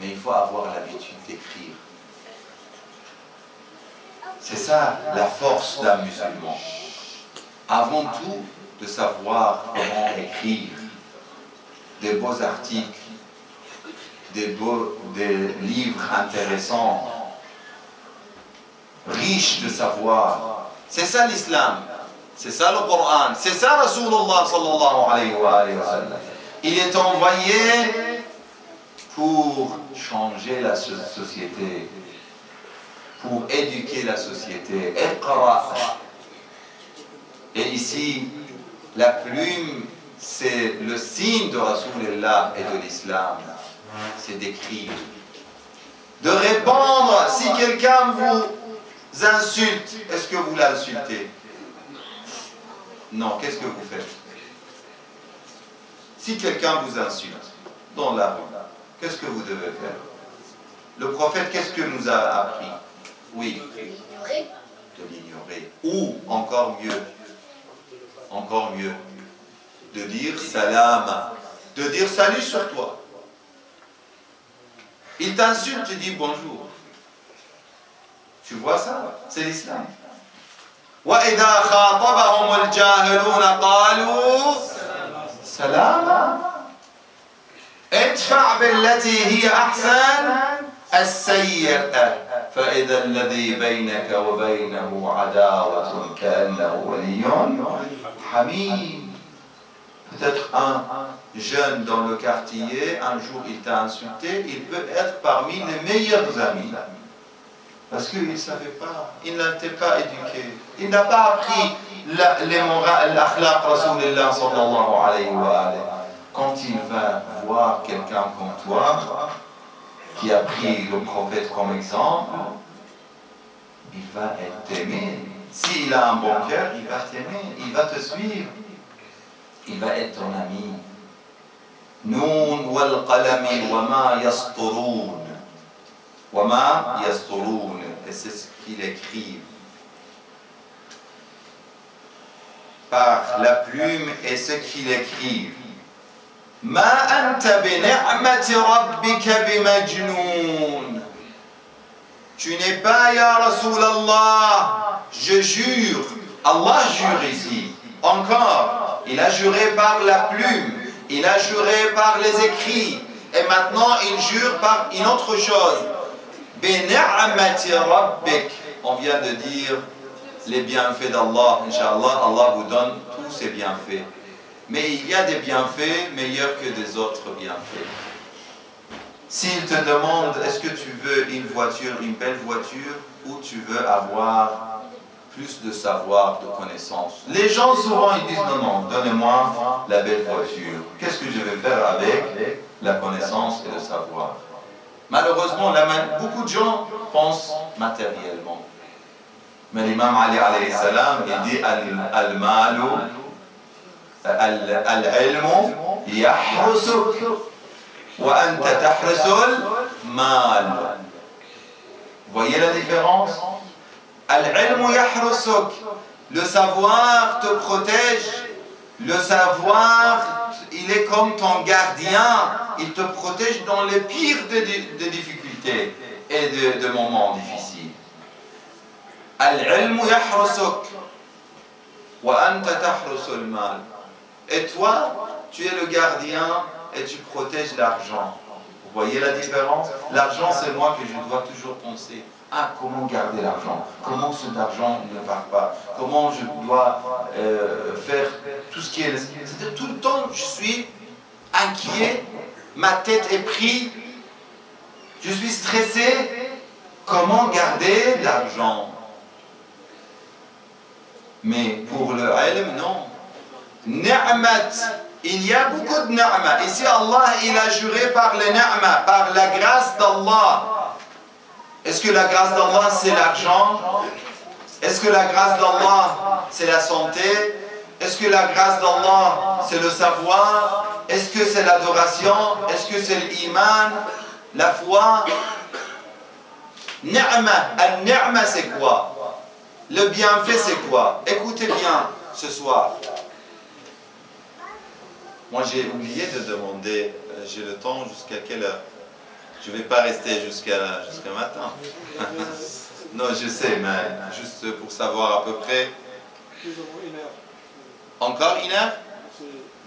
mais il faut avoir l'habitude d'écrire. C'est ça la force d'un musulman. Avant tout, de savoir comment écrire des beaux articles, des livres intéressants, riches de savoir. C'est ça l'islam, c'est ça le Coran, c'est ça Rasulullah sallallahu alayhi wa sallam. Il est envoyé pour changer la société, pour éduquer la société. Iqra. Et ici, la plume, c'est le signe de Rasulullah et de l'islam. C'est d'écrire. De répondre, si quelqu'un vous insulte, est-ce que vous l'insultez? Non, qu'est-ce que vous faites? Si quelqu'un vous insulte dans la rue, qu'est-ce que vous devez faire? Le prophète, qu'est-ce que nous a appris? Oui, de l'ignorer. Ou, encore mieux, de dire salam, de dire salut sur toi. Il t'insulte, tu dis bonjour. Tu vois ça? C'est l'islam. وَإِذَا خَاطَبَهُمُ الْجَاهِلُونَ قَالُوا سَلَامًا ادفع بالتي هي أحسن السيئة فإذا الذي بينك وبينه عداوة كأنه ولي حميم. Peut-être un jeune dans le quartier, un jour il t'a insulté, il peut être parmi les meilleurs amis. Parce qu'il ne savait pas, il n'était pas éduqué, il n'a pas appris les morales, l'akhlaq Rasulullah sallallahu alayhi wa alayhi. Quand il va voir quelqu'un comme toi, qui a pris le prophète comme exemple, il va t'aimer. S'il a un bon cœur, il va t'aimer, il va te suivre, il va être ton ami. Noun wal qalami wa ma yasturun. Wa ma yasturun. Et c'est ce qu'il écrit. Par la plume et ce qu'il écrit. Ma anta bi ni'mati rabbika bi majnoun. Tu n'es pas, ya Rasulallah, je jure, Allah jure ici, encore, il a juré par la plume, il a juré par les écrits, et maintenant il jure par une autre chose. Bi ni'mati rabbik, on vient de dire les bienfaits d'Allah, Inch'Allah, Allah vous donne tous ses bienfaits. Mais il y a des bienfaits meilleurs que des autres bienfaits. S'il te demande, est-ce que tu veux une voiture, une belle voiture, ou tu veux avoir plus de savoir, de connaissances? Les gens souvent ils disent, non, non, donnez-moi la belle voiture. Qu'est-ce que je vais faire avec la connaissance et le savoir? Malheureusement, beaucoup de gens pensent matériellement. Mais l'imam Ali alayhi salam, il dit, al-malu, al-ilmu, yahrusuk. وأنت تحرس المال. Voyez la différence? Al-ilmu yahrusuk. Le savoir te protège. Le savoir, il est comme ton gardien. Il te protège dans les pires des difficultés et de moments difficiles. Al-ilmu yahrusuk. وأنت تحرس المال. Et toi, tu es le gardien et tu protèges l'argent. Vous voyez la différence? L'argent, c'est moi que je dois toujours penser. Ah, comment garder l'argent? Comment cet argent ne part pas? Comment je dois faire tout ce qui est... C'est-à-dire tout le temps, je suis inquiet, ma tête est prise, je suis stressé. Comment garder l'argent? Mais pour le ilm, non. Ni'mat. Il y a beaucoup de ni'ma. Ici, Allah, il a juré par les ni'ma, par la grâce d'Allah. Est-ce que la grâce d'Allah, c'est l'argent? Est-ce que la grâce d'Allah, c'est la santé? Est-ce que la grâce d'Allah, c'est le savoir? Est-ce que c'est l'adoration? Est-ce que c'est l'iman? La foi? Ni'ma. Al-ni'ma, c'est quoi? Le bienfait, c'est quoi? Écoutez bien ce soir. Moi, j'ai oublié de demander, j'ai le temps jusqu'à quelle heure? Je ne vais pas rester jusqu'à matin. Non, je sais, mais juste pour savoir à peu près. Encore une heure?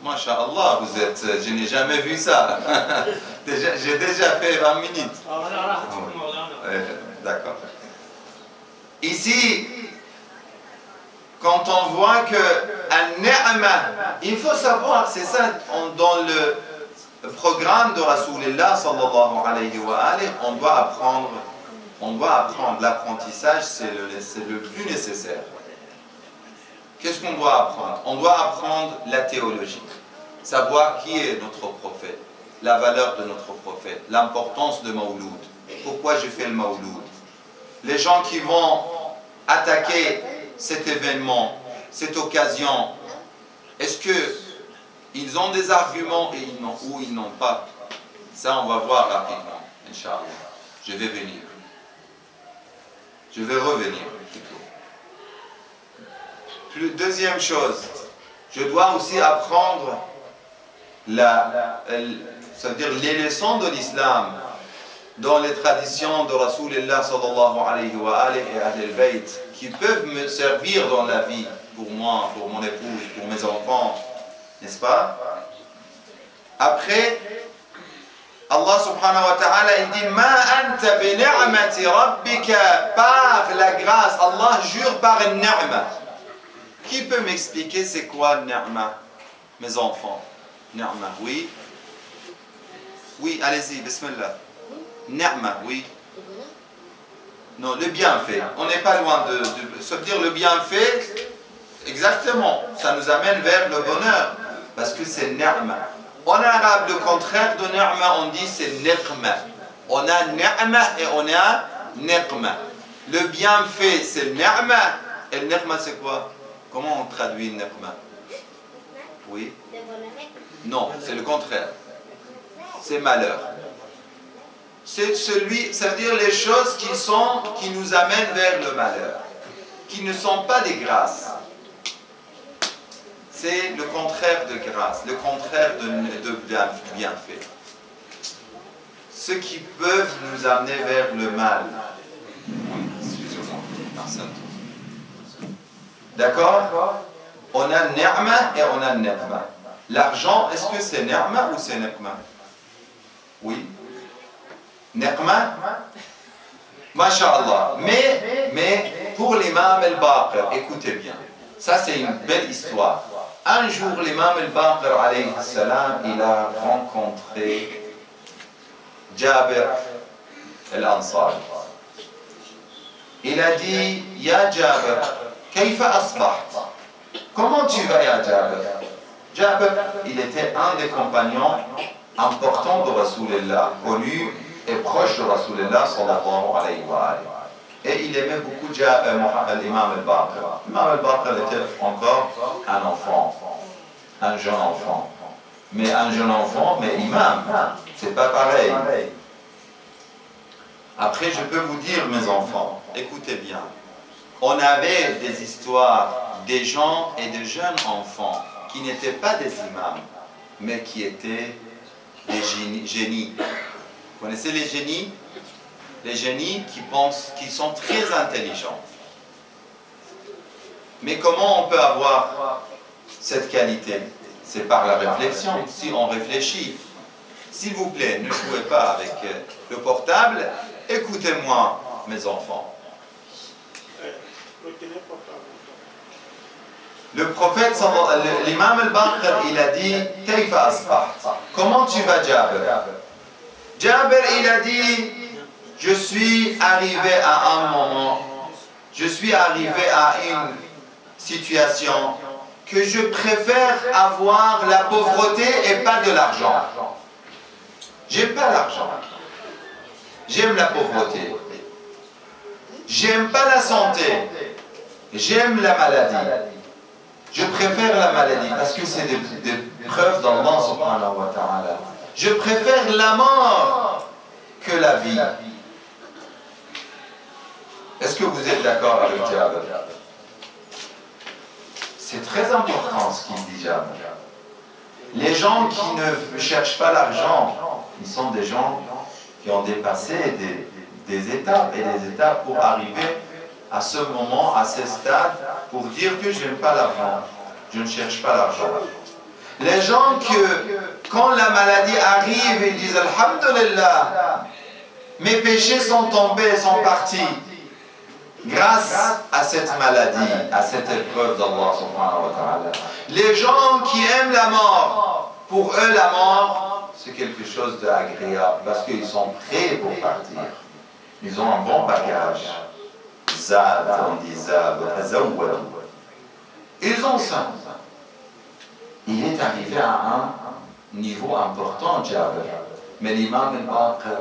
Masha'Allah, vous êtes. Je n'ai jamais vu ça. J'ai déjà fait 20 minutes. D'accord. Ici, quand on voit que il faut savoir, c'est ça, dans le programme de Rasulullah sallallahu alayhi wa alayhi, on doit apprendre. L'apprentissage, c'est le plus nécessaire. Qu'est-ce qu'on doit apprendre? On doit apprendre la théologie, savoir qui est notre prophète, la valeur de notre prophète, l'importance de Mawloud, pourquoi je fais le Mawloud. Les gens qui vont attaquer cet événement, cette occasion, est-ce qu'ils ont des arguments ou ils n'ont pas? Ça, on va voir rapidement, Inch'Allah. Je vais venir. Je vais revenir plutôt. Deuxième chose, je dois aussi apprendre ça veut dire les leçons de l'islam dans les traditions de Rasulullah sallallahu alayhi wa alayhi et Ahl al-Bayt qui peuvent me servir dans la vie, pour moi, pour mon épouse, pour mes enfants, n'est-ce pas? Après, Allah subhanahu wa ta'ala, il dit Ma anta bi ni'mati rabbika, par la grâce. Allah jure par une ni'ma. Qui peut m'expliquer c'est quoi ni'ma? Mes enfants. Ni'ma, oui. Oui, allez-y, bismillah. Ni'ma, oui. Non, le bienfait. On n'est pas loin de se dire le bienfait. Exactement. Ça nous amène vers le bonheur. Parce que c'est ni'ma. En arabe, le contraire de ni'ma, on dit c'est niqma. On a ni'ma et on a niqma. Le bienfait, c'est ni'ma. Et le niqma, c'est quoi? Comment on traduit niqma? Oui? Non, c'est le contraire. C'est malheur. C'est celui, ça veut dire les choses qui nous amènent vers le malheur, qui ne sont pas des grâces. C'est le contraire de grâce, le contraire de bienfait. Ce qui peuvent nous amener vers le mal. Excusez-moi. D'accord? On a ni'ma et on a niqma. L'argent, est-ce que c'est ni'ma ou c'est niqma? Oui. Niqma? Masha'Allah. Mais pour l'imam al-Baqir, écoutez bien. Ça, c'est une belle histoire. Un jour, l'imam al-Baqir, alayhi salam, il a rencontré Jabir al-Ansari. Il a dit, Ya Jabir, kayfa asbaht? Comment tu vas, Ya Jabir? Jabir, il était un des compagnons importants de Rasulullah, connu et proche de Rasulullah sallallahu alayhi wa alayhi. Et il aimait beaucoup l'imam al-Baqir. L'imam al-Baqir était encore un enfant, un jeune enfant. Mais un jeune enfant, mais imam, c'est pas pareil. Après, je peux vous dire, mes enfants, écoutez bien. On avait des histoires des gens et de jeunes enfants qui n'étaient pas des imams, mais qui étaient des génies. Vous connaissez les génies? Les génies qui sont très intelligents. Mais comment on peut avoir cette qualité? C'est par la réflexion, si on réfléchit. S'il vous plaît, ne jouez pas avec le portable. Écoutez-moi, mes enfants. Le prophète, l'imam al-Baqir, il a dit Kayfa asbaht? Comment tu vas, Jabir? Jabir, il a dit je suis arrivé à un moment, je suis arrivé à une situation que je préfère avoir la pauvreté et pas de l'argent. J'aime pas l'argent. J'aime la pauvreté. J'aime pas la santé. J'aime la maladie. Je préfère la maladie parce que c'est des preuves d'Allah subhanahu wa ta'ala. Je préfère la mort que la vie. Est-ce que vous êtes d'accord avec Jabir? C'est très important ce qu'il dit Jabir. Les gens qui ne cherchent pas l'argent, ils sont des gens qui ont dépassé des étapes et des étapes pour arriver à ce moment, à ce stade, pour dire que je n'aime pas l'argent, je ne cherche pas l'argent. Les gens que, quand la maladie arrive, ils disent Alhamdulillah, mes péchés sont tombés, sont partis. Grâce à cette maladie, à cette épreuve d'Allah subhanahu wa ta'ala. Les gens qui aiment la mort, pour eux la mort, c'est quelque chose d'agréable parce qu'ils sont prêts pour partir. Ils ont un bon bagage. Zad, on dit zad, ils ont ça. Il est arrivé à un niveau important, Jabir. Mais l'imam al-Baqir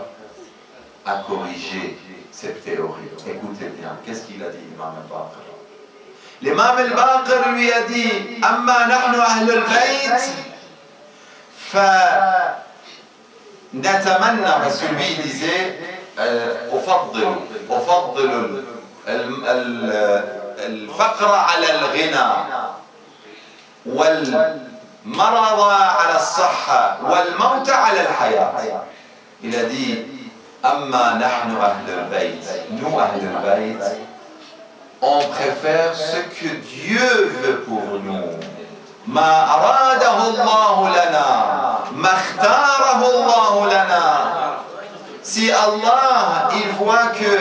a corrigé cette théorie. Écoutez bien, qu'est-ce qu'il a dit, l'imam al-Baqir? L'imam al-Baqir lui a dit Amma nahnu ahl al-bayt fa natamanna, parce que lui il disait أفضل الفقر على الغنى والمرض على الصحة والموت على الحياة. Il a dit أما نحن أهل البيت, nous أهل البيت, on préfère ce que Dieu veut pour nous. ما أراده الله لنا ما اختاره الله لنا. Si Allah, il voit que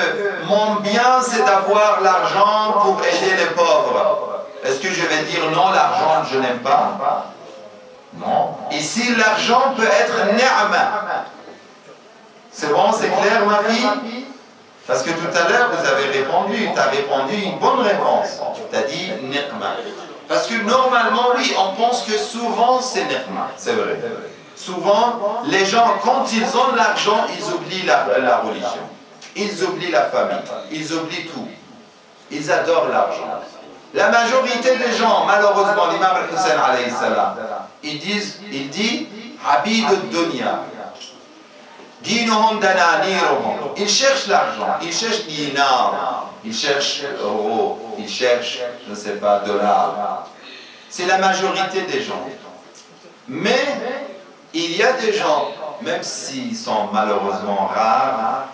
mon bien c'est d'avoir l'argent pour aider les pauvres, est-ce que je vais dire non, l'argent je n'aime pas? Non. Ici l'argent peut être ni'ma. C'est bon, c'est clair ma fille? Parce que tout à l'heure vous avez répondu, tu as répondu une bonne réponse. Tu as dit ni'ma. Parce que normalement oui, on pense que souvent c'est ni'ma, c'est vrai. Souvent, les gens, quand ils ont l'argent, ils oublient la religion. Ils oublient la famille. Ils oublient tout. Ils adorent l'argent. La majorité des gens, malheureusement, l'imam al-Hussein alayhi salam, il dit Habid al-Dunya. Dinuhum dananiruhum. Ils cherchent l'argent. Ils cherchent dinar. Ils cherchent euros. Ils cherchent, je ne sais pas, dollars. C'est la majorité des gens. Mais il y a des gens, même s'ils sont malheureusement rares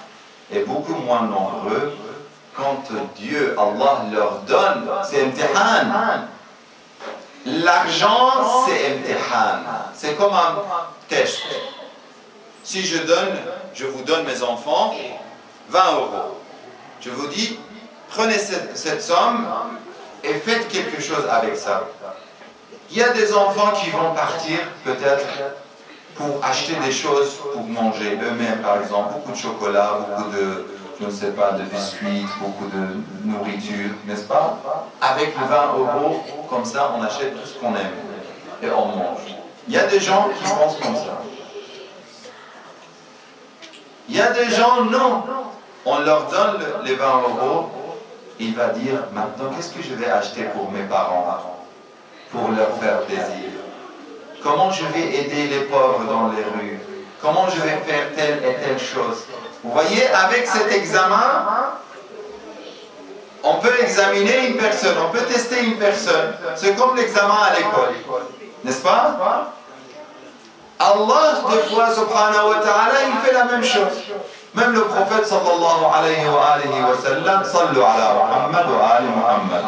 et beaucoup moins nombreux, quand Dieu, Allah leur donne, c'est imtihan. L'argent, c'est imtihan. C'est comme un test. Si je vous donne mes enfants 20 €. Je vous dis, prenez cette somme et faites quelque chose avec ça. Il y a des enfants qui vont partir peut-être pour acheter des choses pour manger eux-mêmes, par exemple, beaucoup de chocolat, beaucoup de, je ne sais pas, de biscuits, beaucoup de nourriture, n'est-ce pas? Avec les 20 €, comme ça, on achète tout ce qu'on aime et on mange. Il y a des gens qui pensent comme ça. Il y a des gens, non. On leur donne les 20 €, il va dire, maintenant, qu'est-ce que je vais acheter pour mes parents, pour leur faire plaisir? Comment je vais aider les pauvres dans les rues? Comment je vais faire telle et telle chose? Vous voyez, avec cet examen, on peut examiner une personne, on peut tester une personne. C'est comme l'examen à l'école, n'est-ce pas? Allah, des fois, subhanahu wa ta'ala, il fait la même chose. Même le prophète, sallallahu alayhi wa sallam, sallu ala Muhammad wa ali Muhammad.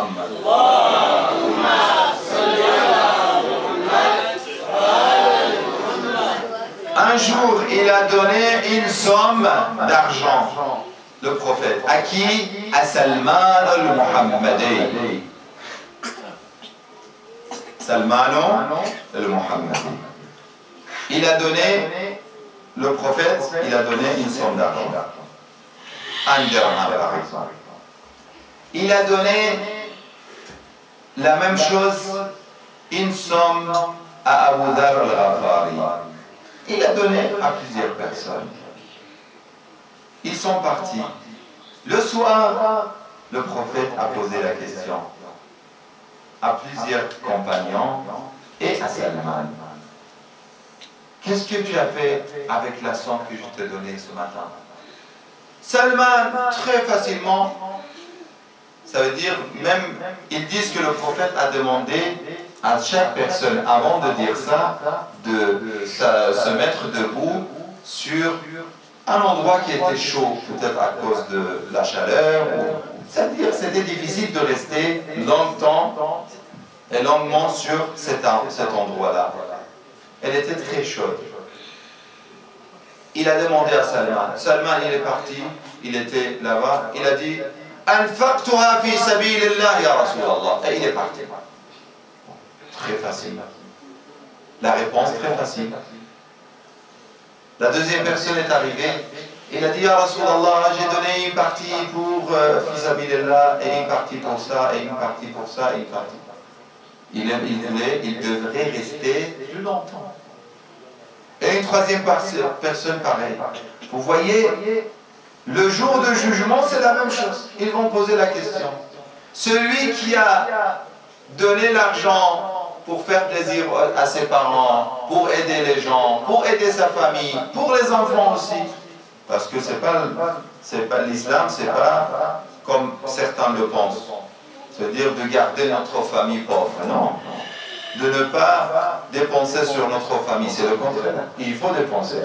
Un jour, il a donné une somme d'argent, le prophète. À qui? À Salman al-Muhammadi. Salman al-Muhammadi. Il a donné, le prophète, il a donné une somme d'argent. Un dirham, par exemple. Il a donné la même chose, une somme à Abu Dhar al-Ghafari. Il a donné à plusieurs personnes. Ils sont partis. Le soir, le prophète a posé la question à plusieurs compagnons et à Salman. Qu'est-ce que tu as fait avec la somme que je t'ai donnée ce matin? Salman, très facilement, ça veut dire, même, ils disent que le prophète a demandé à chaque personne, avant de dire ça, de se mettre debout sur un endroit qui était chaud, peut-être à cause de la chaleur, c'est-à-dire que c'était difficile de rester longtemps et longuement sur cet endroit-là. Elle était très chaude. Il a demandé à Salman. Salman, il est parti, il était là-bas, il a dit Anfaqtuha fi sabilillah ya Rasulallah. Et il est parti. Très facile. La réponse très facile. La deuxième personne est arrivée. Il a dit Ya Rasulallah, j'ai donné une partie pour fi sabilillah, et une partie pour ça, et une partie pour ça, et une partie. Il devrait rester plus longtemps. Et une troisième personne pareille. Vous voyez, le jour de jugement, c'est la même chose. Ils vont poser la question. Celui qui a donné l'argent pour faire plaisir à ses parents, pour aider les gens, pour aider sa famille, pour les enfants aussi. Parce que c'est pas l'islam, c'est pas comme certains le pensent. C'est-à-dire de garder notre famille pauvre. Non. De ne pas dépenser sur notre famille, c'est le contraire. Il faut dépenser.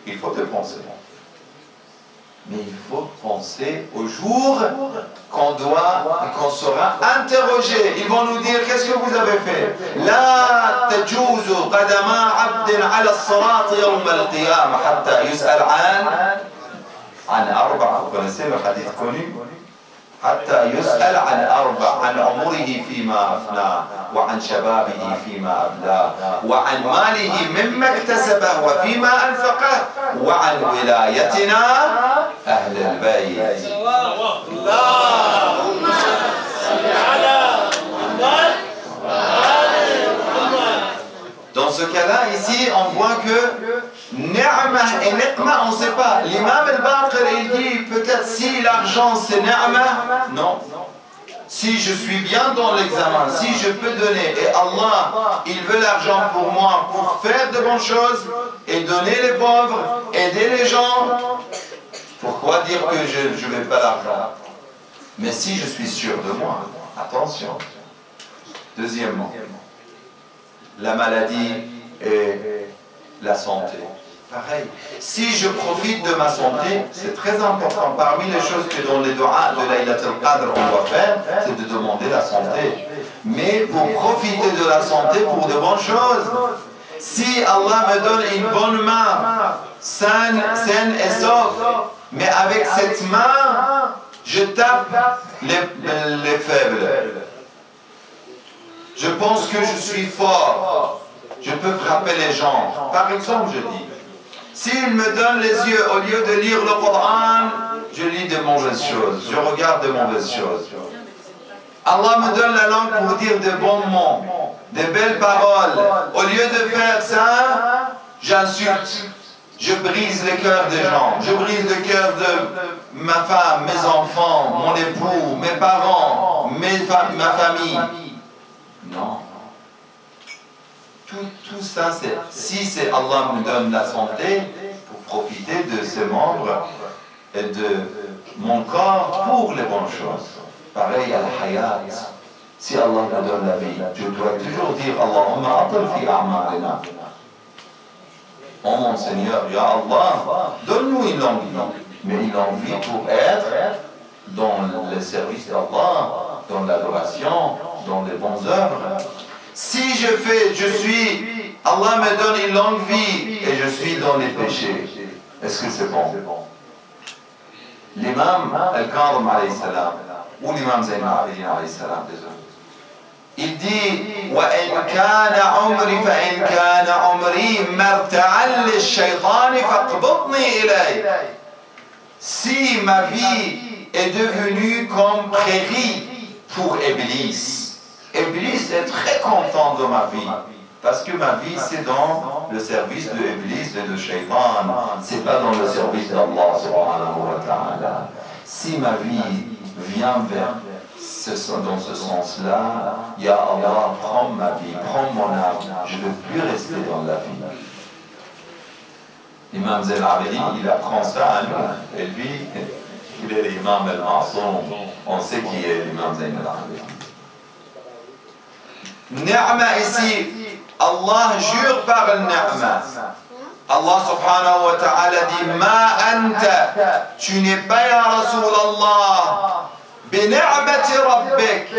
Il faut dépenser. Mais il faut penser au jour qu'on sera interrogé. Ils vont nous dire qu'est-ce que vous avez fait. La tajuzu qadama abdin ala as-sirat yawm al-qiyamah hatta yus'al an arba'. Vous connaissez le hadith connu? حتى يسأل عن أربع عن عمره فيما أفناه وعن شبابه فيما أبلاه وعن ماله مما اكتسبه وفيما أنفقه وعن ولايتنا أهل البيت. اللهم صل على محمد. Dans ce cas-là, ici, on voit que Ni'mah et Niqmah, on ne sait pas. L'imam al-Baqir, il dit peut-être si l'argent c'est Ni'mah, non. Si je suis bien dans l'examen, si je peux donner, et Allah, il veut l'argent pour moi, pour faire de bonnes choses, et donner les pauvres, aider les gens, pourquoi dire que je ne veux pas l'argent? Mais si je suis sûr de moi, attention. Deuxièmement, la maladie et la santé. Pareil. Si je profite de ma santé, c'est très important. Parmi les choses que dans les doigts de Laylatul Qadr on doit faire, c'est de demander la santé. Mais pour profiter de la santé pour de bonnes choses. Si Allah me donne une bonne main, saine et sauve, mais avec cette main, je tape les faibles. Je pense que je suis fort. Je peux frapper les gens. Par exemple, je dis, s'il me donne les yeux, au lieu de lire le Coran, je lis de mauvaises choses. Je regarde de mauvaises choses. Allah me donne la langue pour dire de bons mots, de belles paroles. Au lieu de faire ça, j'insulte. Je brise le cœur des gens. Je brise le cœur de ma femme, mes enfants, mon époux, mes parents, ma famille. Non. Tout ça, si c'est Allah me donne la santé pour profiter de ses membres et de mon corps pour les bonnes choses. Pareil à la hayat. Si Allah me donne la vie, je dois toujours dire Allahumma atal fi a'malina. Oh mon Seigneur, Ya Allah, donne-nous une longue vie, mais une longue vie pour être dans le service d'Allah, dans l'adoration, dans les bonnes œuvres. Si Allah me donne une longue vie et je suis dans les péchés, est-ce que c'est bon? L'imam Al-Kadhim alayhi salam, ou l'imam Zayn al-Abidin alayhi salam, il dit وَإِنْ كَانَ عُمْرِي فَإِنْ كَانَ عُمْرِي مَرْتَعًا لِلشَّيْطَانِ فَاقْبِضْنِي إِلَيْهِ. Si ma vie est devenue comme prairie pour Iblis, Iblis est très content de ma vie, parce que ma vie c'est dans le service de Iblis et de Shaitan, c'est pas dans le service d'Allah subhanahu wa ta'ala. Si ma vie vient dans ce sens-là, Ya Allah, prends ma vie, prends mon âme, je ne veux plus rester dans la vie. L'imam Zayn al-Abidin, il apprend ça à nous, et lui, il est l'imam al-Ma'soum, on sait qui est l'imam Zayn al-Abidin. Ni'ma ici, Allah jure par le ni'ma. Allah subhanahu wa ta'ala dit Ma anta, tu n'es pas ya Rasulallah, bi ni'mati rabbik,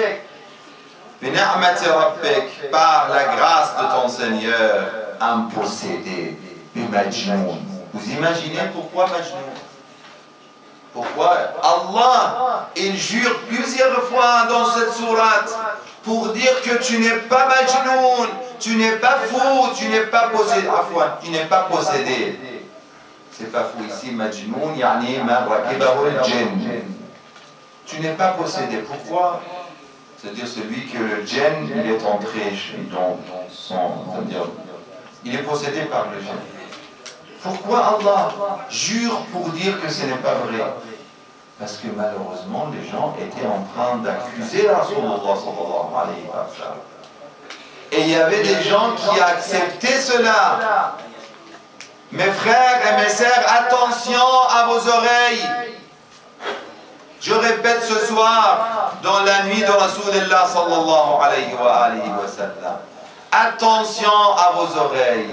bi ni'mati rabbik, par la grâce de ton Seigneur, un possédé, bi majnoun. Vous imaginez pourquoi majnoun? Pourquoi Allah, il jure plusieurs fois dans cette sourate pour dire que tu n'es pas majnoun, tu n'es pas fou, tu n'es pas possédé. Tu n'es pas possédé. C'est pas fou ici, majnoun, yani man rakibahu al-jinn. Tu n'es pas possédé. Pourquoi? C'est-à-dire celui que le djinn, il est entré dans son... C'est-à-dire, il est possédé par le djinn. Pourquoi Allah jure pour dire que ce n'est pas vrai? Parce que malheureusement, les gens étaient en train d'accuser Rasulullah sallallahu alayhi wa sallam. Et il y avait des gens qui acceptaient cela. Mes frères et mes sœurs, attention à vos oreilles. Je répète ce soir, dans la nuit de Rasulullah sallallahu alayhi wa sallam. Attention à vos oreilles.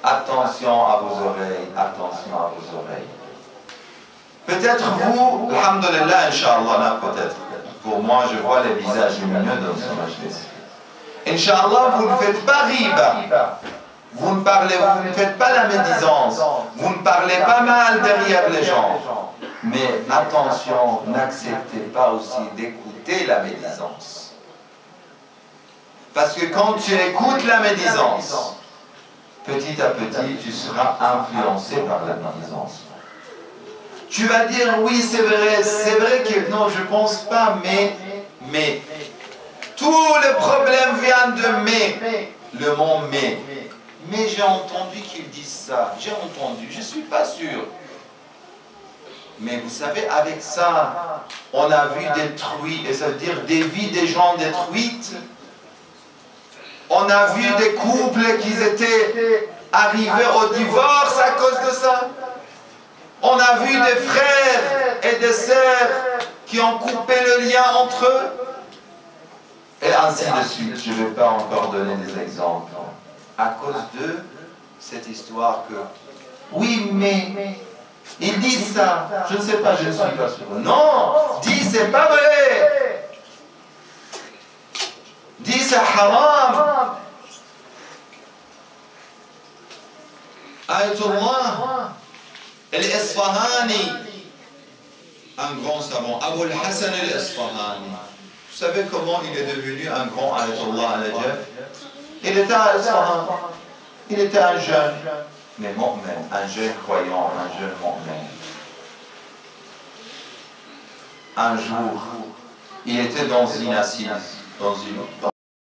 Attention à vos oreilles. Attention à vos oreilles. Peut-être vous, alhamdulillah, Inch'Allah, peut-être. Pour moi, je vois les visages lumineux dans ce majlis. Inch'Allah, vous ne faites pas riba. Vous ne faites pas la médisance. Vous ne parlez pas mal derrière les gens. Mais attention, n'acceptez pas aussi d'écouter la médisance. Parce que quand tu écoutes la médisance, petit à petit, tu seras influencé par la médisance. Tu vas dire, oui, c'est vrai que non, je ne pense pas, mais, tous les problèmes viennent de mais, le mot mais j'ai entendu qu'ils disent ça, j'ai entendu, je ne suis pas sûr. Mais vous savez, avec ça, on a vu détruit, et ça veut dire des vies des gens détruites. On a vu des couples qui étaient arrivés au divorce à cause de ça. On a vu des frères et des sœurs qui ont coupé le lien entre eux. Et ainsi de suite. Je ne vais pas encore donner des exemples. À cause de cette histoire que, oui, mais ils disent ça. Je ne sais pas, je ne suis pas sûr. Non, dis c'est pas vrai. Dis c'est haram. Ayatollah Al-Isfahani, un grand savant, Abu al-Hassan al-Isfahani. Vous savez comment il est devenu un grand Ayatollah al-Najaf? Il était à Isfahan. Il était un jeune, mais mu'min, un jeune croyant, un jeune mu'min. Un jour, il était dans une assise, dans